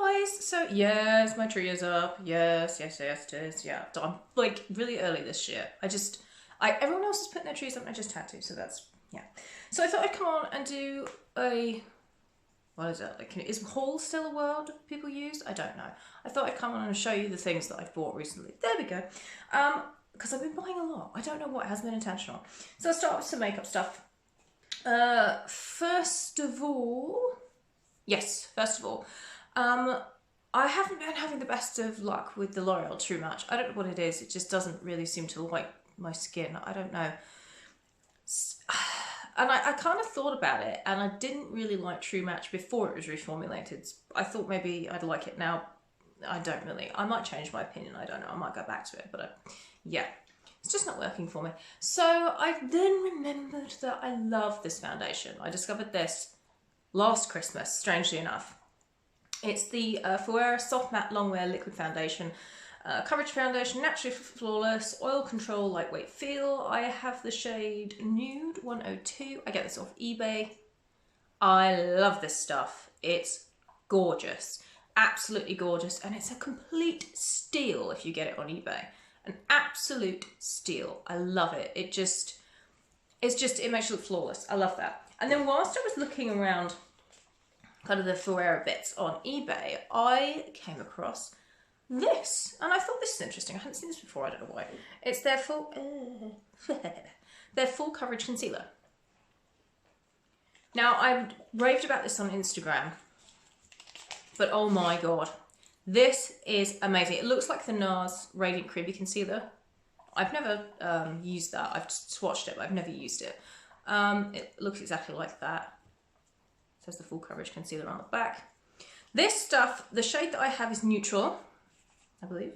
guys, so yes, my tree is up. Yes, yes, yes, it is. Yeah, so I'm like really early this year. Everyone else is putting their trees up and I just had to, so that's, yeah. So I thought I'd come on and do a, what is it? Like, is haul still a word people use? I don't know. I thought I'd come on and show you the things that I've bought recently. There we go. Because I've been buying a lot. I don't know what, has been intentional. So I'll start with some makeup stuff. First of all, I haven't been having the best of luck with the L'Oreal True Match. I don't know what it is. It just doesn't really seem to like my skin. I don't know. And I kind of thought about it, and I didn't really like True Match before it was reformulated. I thought maybe I'd like it now. I don't really. I might change my opinion. I don't know. I might go back to it, but yeah. It's just not working for me. So I then remembered that I love this foundation. I discovered this last Christmas, strangely enough. It's the Fuera Soft Matte Longwear Liquid Foundation. Coverage foundation, naturally flawless, oil control, lightweight feel. I have the shade Nude 102. I get this off eBay. I love this stuff. It's gorgeous. Absolutely gorgeous. And it's a complete steal if you get it on eBay. An absolute steal. I love it. It makes you look flawless. I love that. And then whilst I was looking around kind of the Fuera bits on eBay, I came across this. And I thought this is interesting. I hadn't seen this before. I don't know why. It's their full coverage concealer. Now, I raved about this on Instagram, but oh my God. This is amazing. It looks like the NARS Radiant Creamy Concealer. I've never used that. I've just swatched it, but I've never used it. It looks exactly like that. It says the full coverage concealer on the back. This stuff, the shade that I have is neutral, I believe.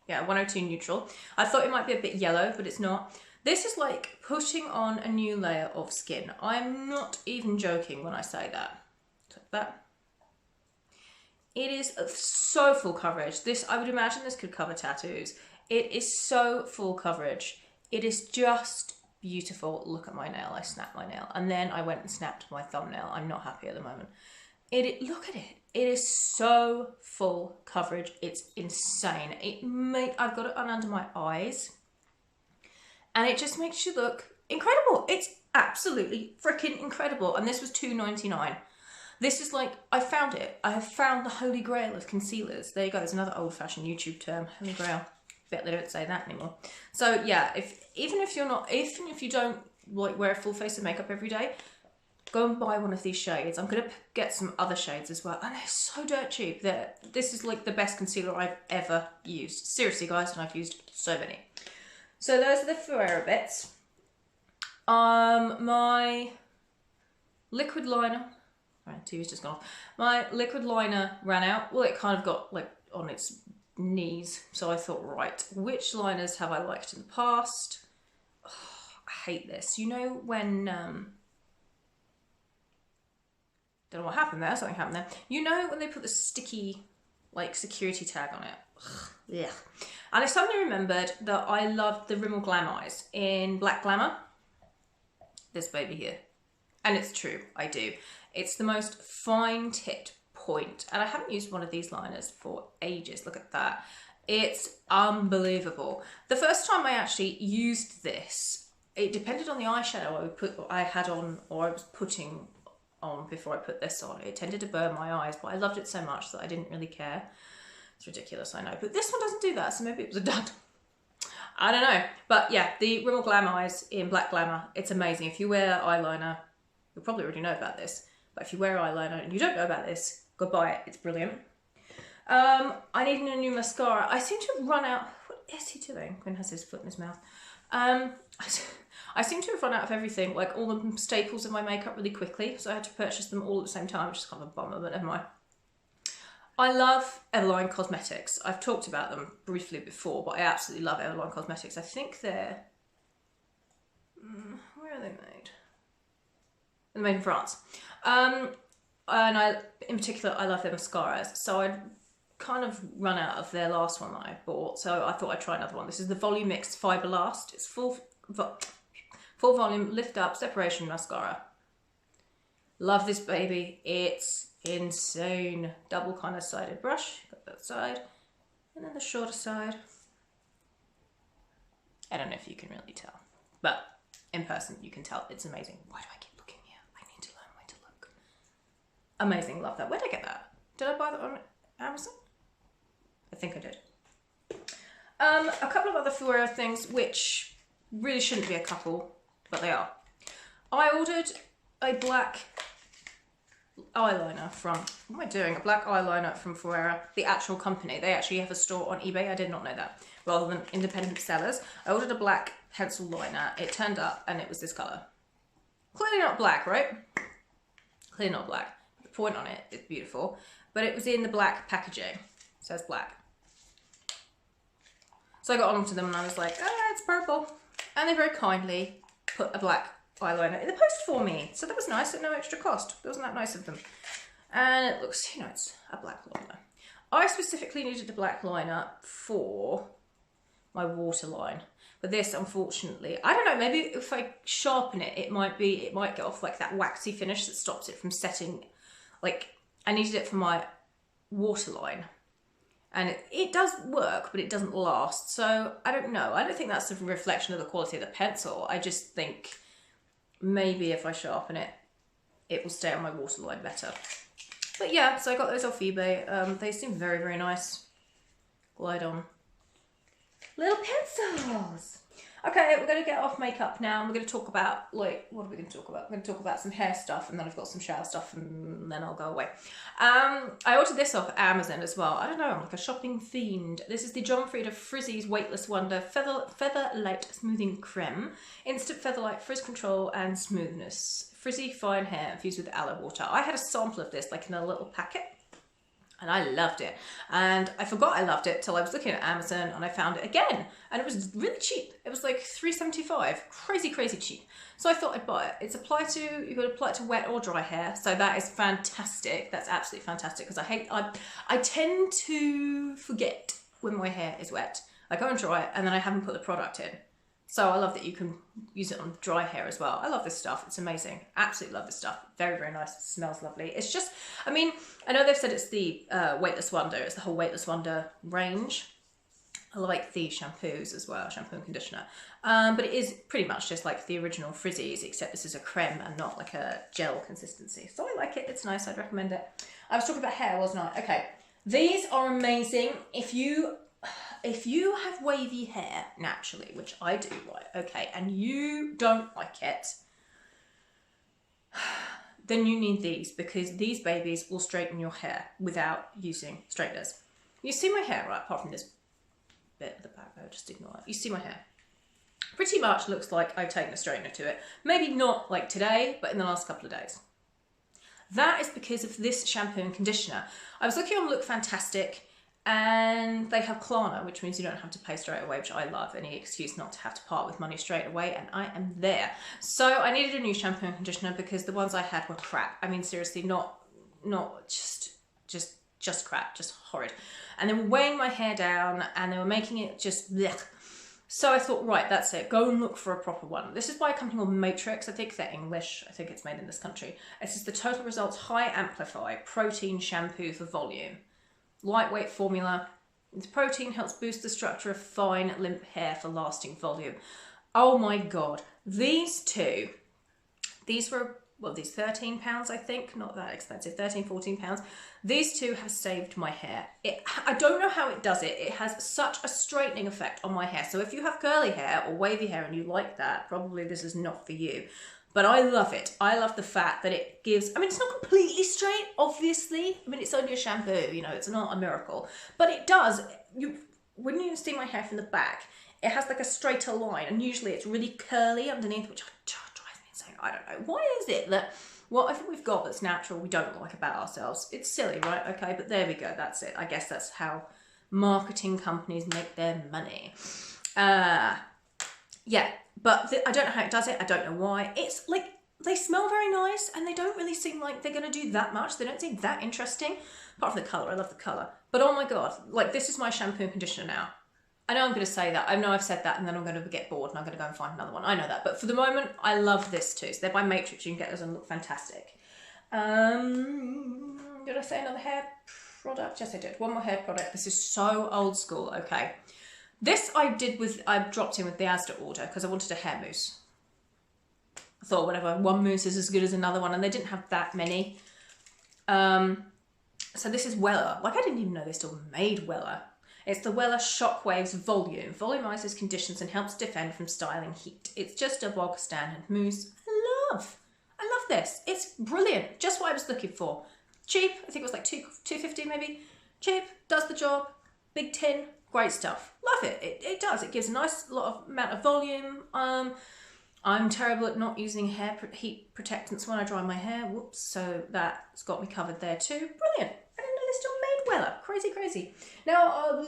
Yeah, 102 neutral. I thought it might be a bit yellow, but it's not. This is like putting on a new layer of skin. I'm not even joking when I say that. Like that. It is so full coverage. I would imagine this could cover tattoos. It is so full coverage. It is just beautiful. Look at my nail. I snapped my nail. And then I went and snapped my thumbnail. I'm not happy at the moment. Look at it. It is so full coverage. It's insane. I've got it on under my eyes. And it just makes you look incredible. It's absolutely freaking incredible. And this was $2.99. This is like, I found it. I have found the holy grail of concealers. There you go. There's another old-fashioned YouTube term, holy grail. Bet they don't say that anymore. So yeah, even if you don't like wear a full face of makeup every day, go and buy one of these shades. I'm gonna get some other shades as well, and they're so dirt cheap. This is like the best concealer I've ever used. Seriously, guys, and I've used so many. So those are the Fuera bits. My liquid liner. Right, TV's just gone off. My liquid liner ran out. Well, it kind of got like on its knees. So I thought, right, which liners have I liked in the past? Oh, I hate this. You know when, don't know what happened there. Something happened there. You know when they put the sticky like security tag on it? Ugh, yeah. And I suddenly remembered that I loved the Rimmel Glam Eyes in Black Glamour. This baby here. And it's true, I do. It's the most fine-tipped point. And I haven't used one of these liners for ages. Look at that. It's unbelievable. The first time I actually used this, it depended on the eyeshadow I had on, or I was putting on before I put this on. It tended to burn my eyes, but I loved it so much that I didn't really care. It's ridiculous, I know. But this one doesn't do that, so maybe it was a dud. I don't know. But yeah, the Rimmel Glam Eyes in Black Glamour, it's amazing. If you wear eyeliner, you'll probably already know about this. But if you wear eyeliner and you don't know about this, go buy it. It's brilliant. I need a new mascara. I seem to have run out. What is he doing? Quinn has his foot in his mouth. I seem to have run out of everything, like all the staples of my makeup really quickly. So I had to purchase them all at the same time, which is kind of a bummer, but never mind. I love Everline Cosmetics. I've talked about them briefly before, but I absolutely love Everline Cosmetics. I think they're... where are they made? They're made in France. And in particular, I love their mascaras. So I'd kind of run out of their last one that I bought. So I thought I'd try another one. This is the Volume Mix Fibre Last. It's full volume, lift up, separation mascara. Love this baby. It's insane. Double kind of sided brush. Got that side. And then the shorter side. I don't know if you can really tell. But in person, you can tell. It's amazing. Why do I keep looking here? I need to learn where to look. Amazing. Love that. Where did I get that? Did I buy that on Amazon? I think I did. A couple of other Fuera things, which really shouldn't be a couple, but they are. I ordered a black eyeliner from, what am I doing? A black eyeliner from Fuera, the actual company. They actually have a store on eBay. I did not know that. Rather than independent sellers. I ordered a black pencil liner. It turned up and it was this colour. Clearly not black, right? Clearly not black. The point on it is beautiful. But it was in the black packaging. It says black. So I got onto them and I was like, ah, it's purple. And they very kindly put a black eyeliner in the post for me. So that was nice at no extra cost. Wasn't that nice of them? And it looks, you know, it's a black liner. I specifically needed a black liner for my waterline. But this, unfortunately, I don't know, maybe if I sharpen it, it might get off like that waxy finish that stops it from setting. Like, I needed it for my waterline. And it does work, but it doesn't last. So I don't know. I don't think that's a reflection of the quality of the pencil. I just think maybe if I sharpen it, it will stay on my waterline better. But yeah, so I got those off eBay. They seem very, very nice. Glide on. Little pencils. Okay, we're going to get off makeup now. We're going to talk about, like, what are we going to talk about? We're going to talk about some hair stuff, and then I've got some shower stuff, and then I'll go away. I ordered this off Amazon as well. I don't know, I'm like a shopping fiend. This is the John Frieda Frizzy's Weightless Wonder Feather Light Smoothing Creme. Instant Feather Light, Frizz Control, and Smoothness. Frizzy fine hair infused with aloe water. I had a sample of this, like in a little packet. And I loved it. And I forgot I loved it till I was looking at Amazon and I found it again. And it was really cheap. It was like $3.75. Crazy, crazy cheap. So I thought I'd buy it. It's applied to, you've got to apply it to wet or dry hair. So that is fantastic. That's absolutely fantastic because I tend to forget when my hair is wet. I go and dry it and then I haven't put the product in. So I love that you can use it on dry hair as well. I love this stuff. It's amazing. Absolutely love this stuff. Very, very nice. It smells lovely. It's just, I mean, I know they've said it's the Weightless Wonder. It's the whole Weightless Wonder range. I like the shampoos as well, shampoo and conditioner. But it is pretty much just like the original Frizzies, except this is a creme and not like a gel consistency. So I like it. It's nice. I'd recommend it. I was talking about hair, wasn't I? Okay. These are amazing. If you have wavy hair naturally, which I do, right, okay, and you don't like it, then you need these because these babies will straighten your hair without using straighteners. You see my hair, right, apart from this bit at the back, I'll just ignore it. You see my hair. Pretty much looks like I've taken a straightener to it. Maybe not like today, but in the last couple of days. That is because of this shampoo and conditioner. I was looking on Look Fantastic, and they have Klarna, which means you don't have to pay straight away, which I love. Any excuse not to have to part with money straight away, and I am there. So I needed a new shampoo and conditioner because the ones I had were crap. I mean, seriously, not just crap, just horrid. And they were weighing my hair down, and they were making it just blech. So I thought, right, that's it. Go and look for a proper one. This is by a company called Matrix. I think they're English. I think it's made in this country. This is the Total Results High Amplify Protein Shampoo for Volume. Lightweight formula. The protein helps boost the structure of fine, limp hair for lasting volume. Oh my God. These two, these were, well, these £13, I think. Not that expensive, 13, 14 pounds. These two have saved my hair. I don't know how it does it. It has such a straightening effect on my hair. So if you have curly hair or wavy hair and you like that, probably this is not for you. But I love it. I love the fact that it gives, I mean, it's not completely straight, obviously. I mean, it's only a shampoo, you know, it's not a miracle. But it does, when you see my hair from the back, it has like a straighter line. And usually it's really curly underneath, which drives me insane. I don't know. Why is it that what I think we've got that's natural we don't like about ourselves? It's silly, right? Okay, but there we go. That's it. I guess that's how marketing companies make their money. Yeah, but I don't know how it does it. I don't know why. It's like, they smell very nice and they don't really seem like they're going to do that much. They don't seem that interesting. Apart from the colour. I love the colour. But oh my God, like this is my shampoo and conditioner now. I know I'm going to say that. I know I've said that and then I'm going to get bored and I'm going to go and find another one. I know that. But for the moment, I love this too. So they're by Matrix. You can get those and look fantastic. Did I say another hair product? Yes, I did. One more hair product. This is so old school. Okay. This I dropped in with the Asda order because I wanted a hair mousse. I thought whatever, one mousse is as good as another one, and they didn't have that many. So this is Wella. Like, I didn't even know they still made Wella. It's the Wella Shockwaves Volume. Volumizes, conditions, and helps defend from styling heat. It's just a bog standard mousse. I love this. It's brilliant. Just what I was looking for. Cheap. I think it was like $2.50 maybe. Cheap. Does the job. Big tin. Great stuff. Love it. It does. It gives a nice amount of volume. I'm terrible at not using heat protectants when I dry my hair. Whoops. So that's got me covered there too. Brilliant. I didn't know they still made Wella. Crazy, crazy. Now,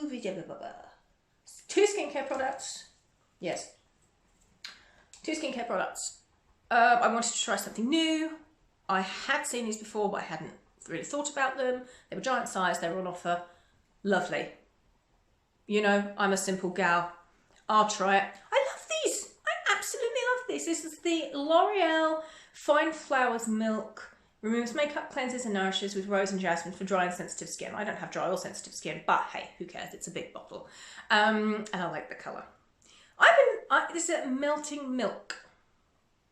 2 skincare products. Yes. 2 skincare products. I wanted to try something new. I had seen these before, but I hadn't really thought about them. They were giant size. They were on offer. Lovely. You know, I'm a simple gal. I'll try it. I love these. I absolutely love this. This is the L'Oreal Fine Flowers Milk. Removes makeup, cleanses and nourishes with rose and jasmine for dry and sensitive skin. I don't have dry or sensitive skin, but hey, who cares? It's a big bottle. And I like the colour. This is Melting Milk.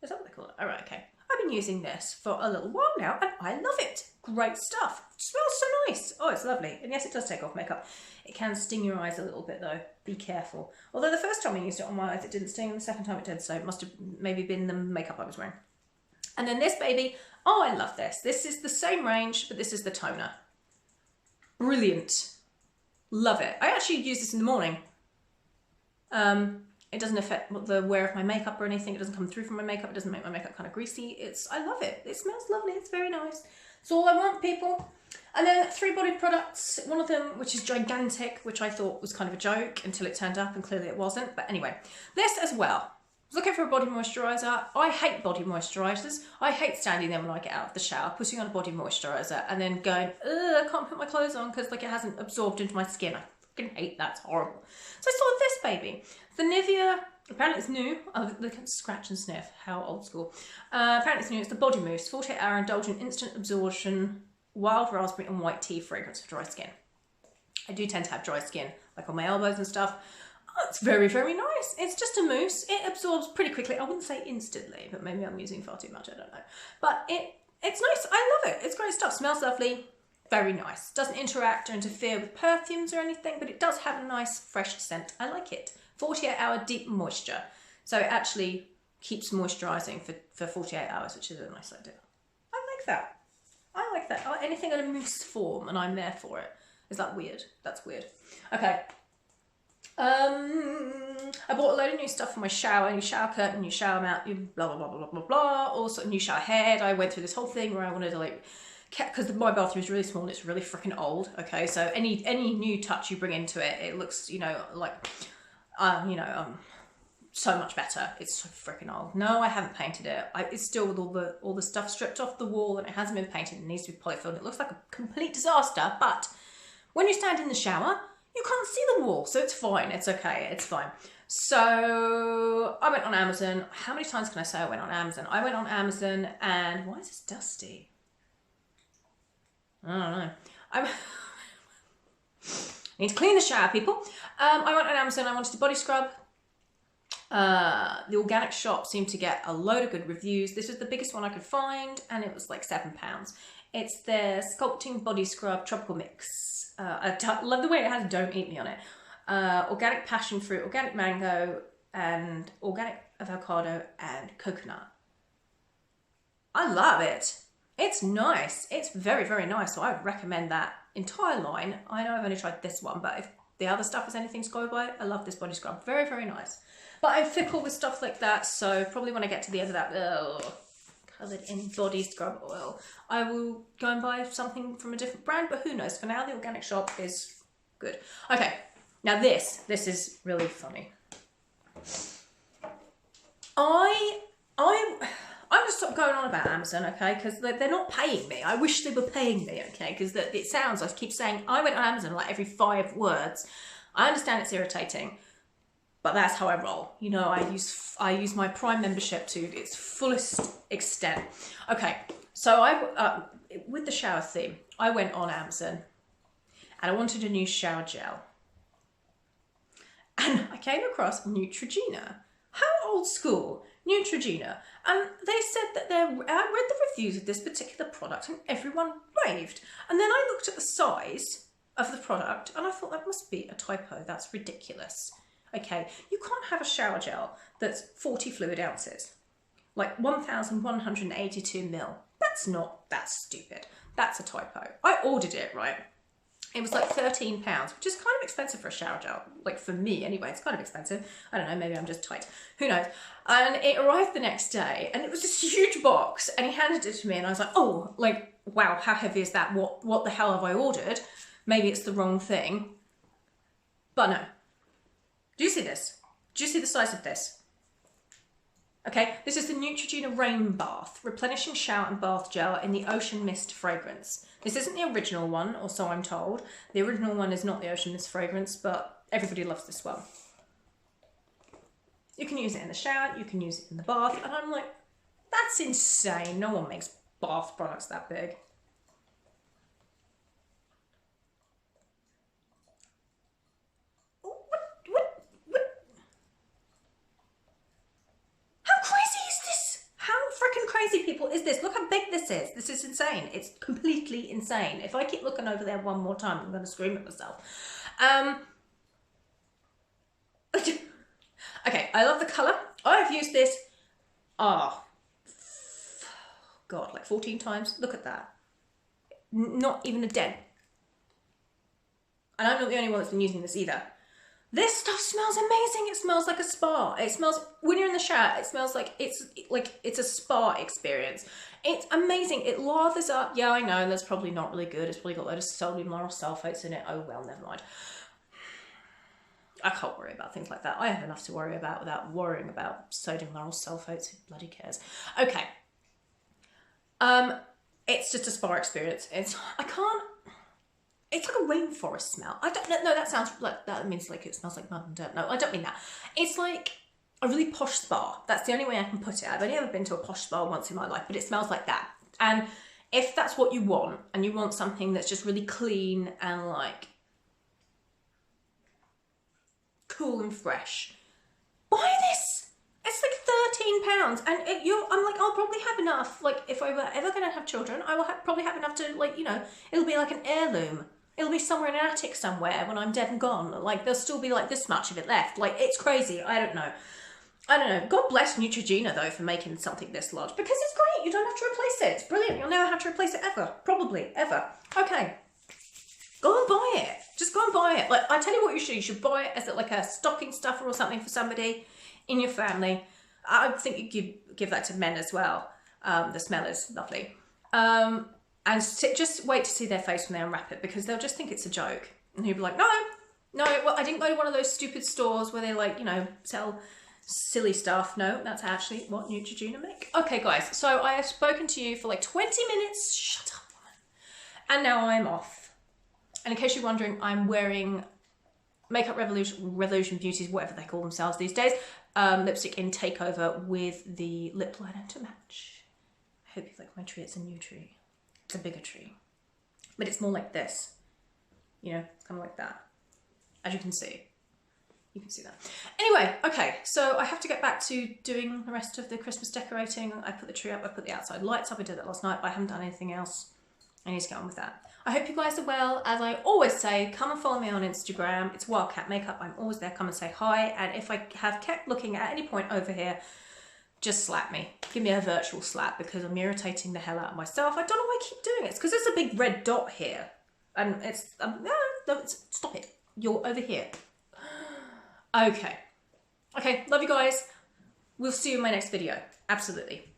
Is that what they call it? All right, okay. I've been using this for a little while now, and I love it. Great stuff. It smells so nice. Oh, it's lovely. And yes, it does take off makeup. It can sting your eyes a little bit, though. Be careful. Although the first time I used it on my eyes, it didn't sting, and the second time it did, so it must have maybe been the makeup I was wearing. And then this baby, oh, I love this. This is the same range, but this is the toner. Brilliant. Love it. I actually use this in the morning. It doesn't affect the wear of my makeup or anything. It doesn't come through from my makeup. It doesn't make my makeup kind of greasy. I love it. It smells lovely. It's very nice. It's all I want, people. And then 3 body products. One of them, which is gigantic, which I thought was kind of a joke until it turned up, and clearly it wasn't. But anyway, this as well. I was looking for a body moisturiser. I hate body moisturisers. I hate standing there when I get out of the shower, putting on a body moisturiser, and then going, ugh, I can't put my clothes on because like it hasn't absorbed into my skin. I fucking hate that. It's horrible. So I saw this baby. The Nivea, apparently it's new. Oh, look at scratch and sniff. How old school. Apparently it's new. It's the Body Mousse. 48-hour indulgent instant absorption, wild raspberry and white tea fragrance for dry skin. I do tend to have dry skin, like on my elbows and stuff. Oh, it's very, very nice. It's just a mousse. It absorbs pretty quickly. I wouldn't say instantly, but maybe I'm using far too much. I don't know. But it's nice. I love it. It's great stuff. Smells lovely. Very nice. Doesn't interact or interfere with perfumes or anything, but it does have a nice fresh scent. I like it. 48-hour deep moisture. So it actually keeps moisturising for 48 hours, which is a nice idea. I like that. I like that. Anything in a mousse form, and I'm there for it. Is that weird? That's weird. Okay. I bought a load of new stuff for my shower, new shower curtain, new shower mount, blah, blah, blah, blah, blah, blah. Also, new shower head. I went through this whole thing where I wanted to like, because my bathroom is really small and it's really freaking old. Okay, so any new touch you bring into it, it looks, you know, like, so much better. It's so freaking old. No, I haven't painted it. It's still with all the stuff stripped off the wall, and it hasn't been painted. It needs to be polyfilled. It looks like a complete disaster, but when you stand in the shower, you can't see the wall, so it's fine. It's okay. It's fine. So I went on Amazon. How many times can I say I went on Amazon? I went on Amazon, and why is this dusty? I don't know. I need to clean the shower, people. I went on Amazon. I wanted a body scrub. The organic shop seemed to get a load of good reviews. This was the biggest one I could find, and it was like £7. It's their Sculpting Body Scrub Tropical Mix. I love the way it has Don't Eat Me on it. Organic passion fruit, organic mango, and organic avocado and coconut. I love it. It's nice. It's very, very nice. So I would recommend that entire line. I know I've only tried this one, but if the other stuff is anything to go by, I love this body scrub. Very, very nice. But I'm fickle with stuff like that, so probably when I get to the end of that, covered in body scrub oil, I will go and buy something from a different brand, but who knows? For now, the organic shop is good. Okay, now this is really funny. I'm just stop going on about Amazon, okay? Because they're not paying me. I wish they were paying me, okay? Because it sounds, I keep saying, I went on Amazon like every 5 words. I understand it's irritating, but that's how I roll. You know, I use my Prime membership to its fullest extent. Okay, so with the shower theme, I went on Amazon and I wanted a new shower gel. And I came across Neutrogena. How old school, Neutrogena. And they said that I read the reviews of this particular product and everyone raved. And then I looked at the size of the product and I thought that must be a typo. That's ridiculous. Okay, you can't have a shower gel that's 40 fluid ounces. Like 1,182 mil. That's stupid. That's a typo. I ordered it, right? It was like £13, which is kind of expensive for a shower gel. Like for me anyway, it's kind of expensive. I don't know, maybe I'm just tight. Who knows? And it arrived the next day and it was this huge box and he handed it to me and I was like, oh, like, wow, how heavy is that? What the hell have I ordered? Maybe it's the wrong thing. But no. Do you see this? Do you see the size of this? Okay, this is the Neutrogena Rain Bath, replenishing shower and bath gel in the Ocean Mist fragrance. This isn't the original one, or so I'm told. The original one is not the Ocean Mist fragrance, but everybody loves this one. You can use it in the shower, you can use it in the bath, and I'm like, that's insane. No one makes bath products that big. Crazy people is this? Look how big this is. This is insane. It's completely insane. If I keep looking over there one more time, I'm going to scream at myself. Okay, I love the colour. I've used this, God, like 14 times. Look at that. Not even a dent. And I'm not the only one that's been using this either. This stuff smells amazing. It smells like a spa. It smells, when you're in the shower, it smells like it's a spa experience. It's amazing. It lathers up. Yeah, I know, that's probably not really good. It's probably got a load of sodium lauryl sulfates in it. Oh, well, never mind. I can't worry about things like that. I have enough to worry about without worrying about sodium lauryl sulfates. Who bloody cares? Okay. It's just a spa experience. It's like a rainforest smell. I don't know, no, that sounds like, that means like it smells like mud and dirt. No, I don't mean that. It's like a really posh spa. That's the only way I can put it. I've only ever been to a posh spa once in my life, but it smells like that. And if that's what you want, and you want something that's just really clean and like cool and fresh, buy this. It's like £13, and I'm like, I'll probably have enough. Like, if I were ever going to have children, I will probably have enough to, like, you know, it'll be like an heirloom. It'll be somewhere in an attic somewhere when I'm dead and gone. Like, there'll still be like this much of it left. Like, it's crazy. I don't know. God bless Neutrogena though for making something this large, because it's great. You don't have to replace it. It's brilliant. You'll never have to replace it ever. Probably ever. Okay. Go and buy it. Just go and buy it. Like, I tell you what you should. You should buy it as like a stocking stuffer or something for somebody in your family. I think you could give that to men as well. The smell is lovely. And just wait to see their face when they unwrap it, because they'll just think it's a joke. And he'll be like, no, well, I didn't go to one of those stupid stores where they, like, you know, sell silly stuff. No, that's actually what Neutrogena make. Okay, guys, so I have spoken to you for like 20 minutes. Shut up, woman. And now I'm off. And in case you're wondering, I'm wearing Makeup Revolution Beauties, whatever they call themselves these days, lipstick in Takeover with the lip liner to match. I hope you like my tree. It's a new tree. It's a bigger tree, but it's more like this, you know, kind of like that. As you can see that. Anyway, okay, so I have to get back to doing the rest of the Christmas decorating. I put the tree up, I put the outside lights up. I did that last night, but I haven't done anything else. I need to get on with that. I hope you guys are well. As I always say, come and follow me on Instagram. It's Wildcat Makeup. I'm always there. Come and say hi. And if I have kept looking at any point over here, just slap me. Give me a virtual slap, because I'm irritating the hell out of myself. I don't know why I keep doing it. It's because there's a big red dot here. And it's, no, stop it. You're over here. Okay. Okay, love you guys. We'll see you in my next video. Absolutely.